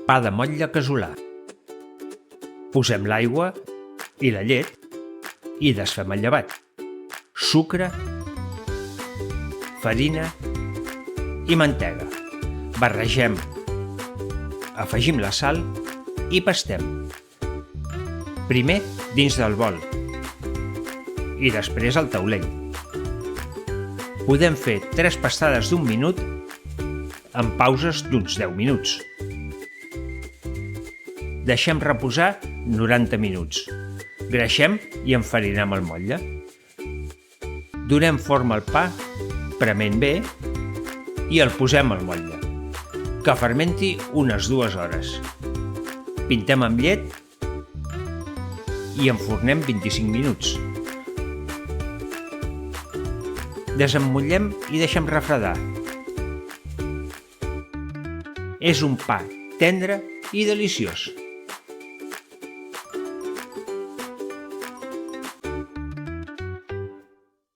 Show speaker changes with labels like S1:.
S1: Pa de motlle casolà. Posem l'aigua i la llet i desfem el llevat. Sucre, farina i mantega. Barregem. Afegim la sal i pastem. Primer dins del bol i després al taulell. Podem fer 3 pastades d'1 minut amb pauses d'uns 10 minuts. Deixem reposar 90 minuts. Greixem i enfarinem el motlle. Donem forma al pa, prement bé, i el posem al motlle, que fermenti unes 2 hores. Pintem amb llet i enfornem 25 minuts. Desemmotllem i deixem refredar. És un pa tendre i deliciós.